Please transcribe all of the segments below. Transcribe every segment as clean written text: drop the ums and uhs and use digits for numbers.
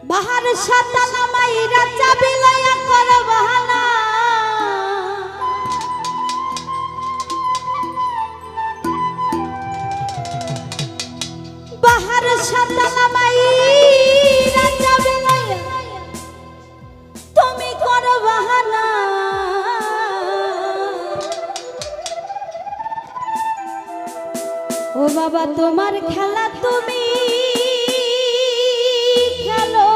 বাহার সাতালা মাইরা চাবি লইয়া কর বাহানা বাহার সাতালা মাইরা চাবি লইয়া তুমি কর বাহানা ও বাবা তোমার খেলা তুমি খেলো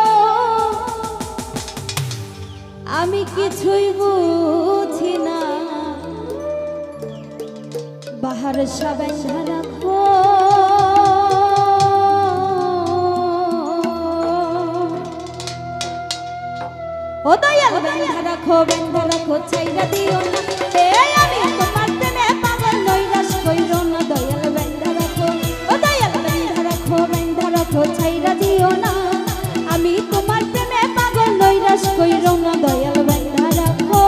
আমি কিছুই বুঝি না বাহার সবাই রাখো ও দয়াল বেন্ধা রাখো চাইরা দিও না আমি তোমার প্রেমে পাগল নৈরাশ কইরো না দয়াল বেন্ধা রাখো ও দয়াল বেন্ধা রাখো চাইরা দিও না আমি তোমার প্রেমে পাগল নৈরাশ কইরো না দয়াল বেন্ধা রাখো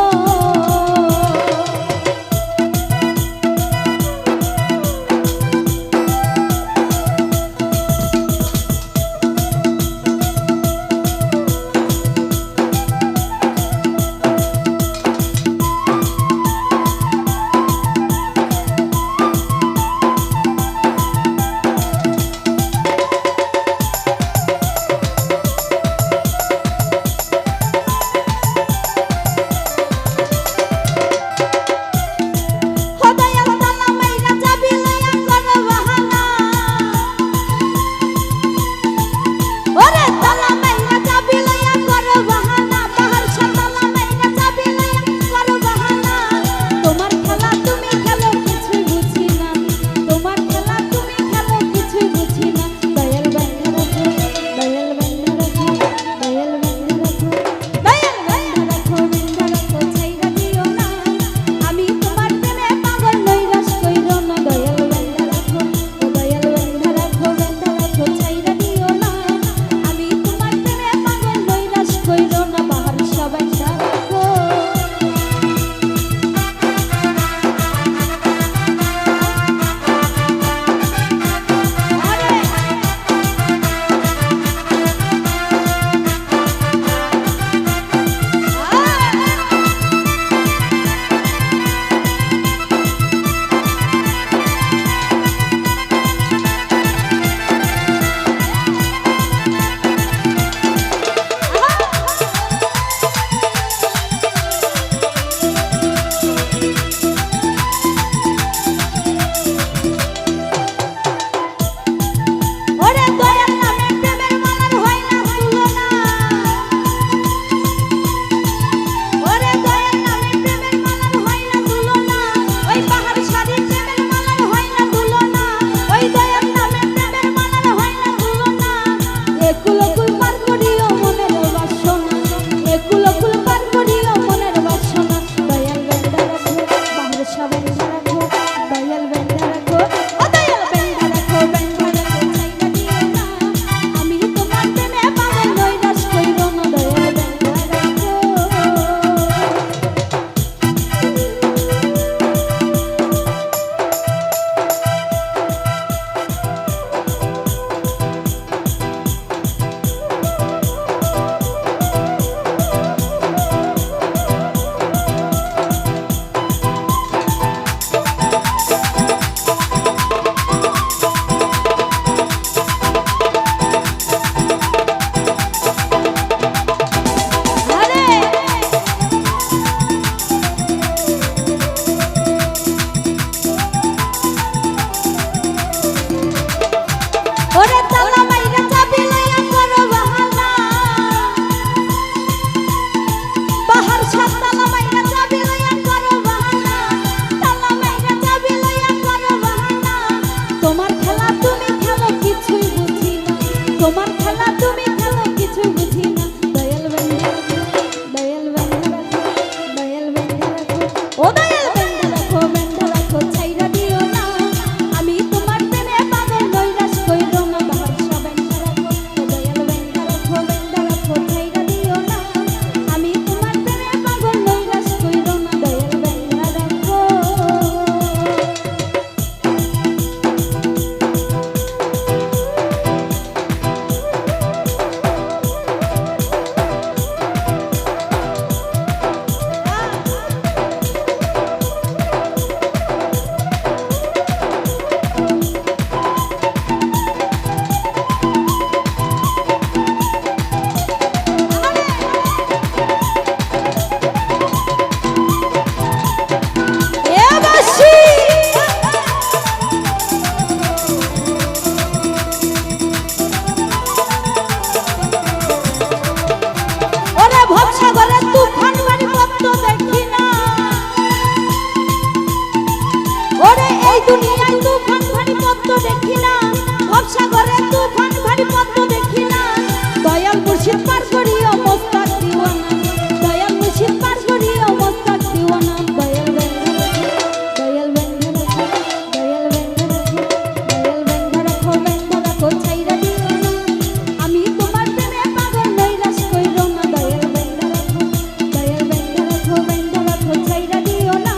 দেখি না ভবসাগরে তুফান ভারী পদ্ম দেখি না দয়াল মুর্শিদ পার করিও মোস্তাক দিওয়ানা দয়াল মুর্শিদ পার করিও মোস্তাক দিওয়ানা দয়াল বেন্ধা রাখো দয়াল বেন্ধা রাখো ছাইরা দিও না আমি তোমার প্রেমে পাগল নৈরাশ কইরো না দয়াল বেন্ধা রাখো ছাইরা দিও না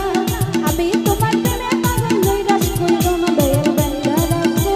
আমি তোমার প্রেমে পাগল নৈরাশ কইরো না দয়াল বেন্ধা রাখো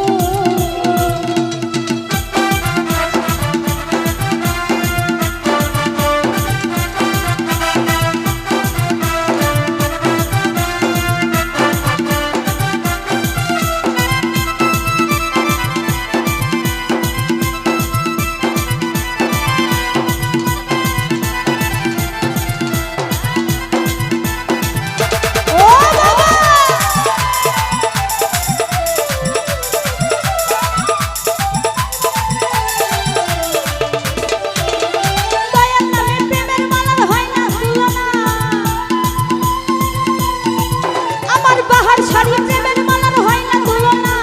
শাড়ি প্রেমের মালার হয় না তুলনা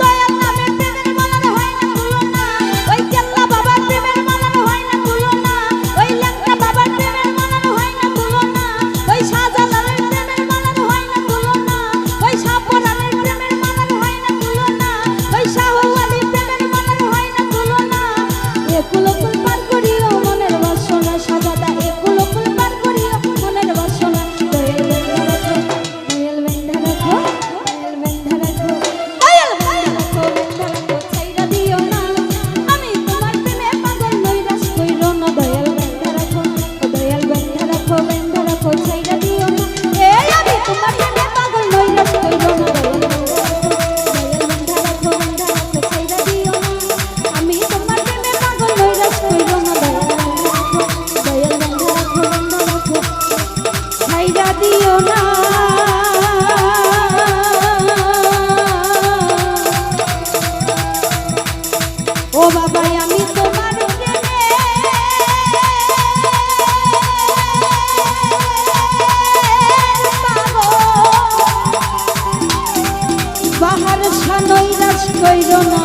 দয়াল নামের প্রেমের মালার হয় না তুলনা ওই কেল্লা বাবার প্রেমের মালার হয় না তুলনা ওই লেঙ্কা বাবার প্রেমের মালার হয় না তুলনা ওই শাহজালালের প্রেমের মালার হয় না তুলনা ওই শাহপরানের প্রেমের মালার হয় না তুলনা ওই শাহওয়ালির প্রেমের মালার হয় না তুলনা একুলকুল পার করিও মনের বাসনা সাজাদা একুলকুল পার করিও মনের বাসনা দয়াল বেন্ধা রাখো ছাইরা দিও না আমি তোমার প্রেমে পাগল নৈরাশ কইরো না দয়াল বেন্ধা রাখো ছাইরা দিও না এই আমি তোমার প্রেমে পাগল নৈরাশ কইরো না দয়াল বেন্ধা রাখো ছাইরা দিও না আমি তোমার প্রেমে পাগল নৈরাশ কইরো না দয়াল বেন্ধা রাখো ছাইরা দিও না ও বাবা আমি তোমার প্রেমে পাগল বাহার নৈরাশ কইরো না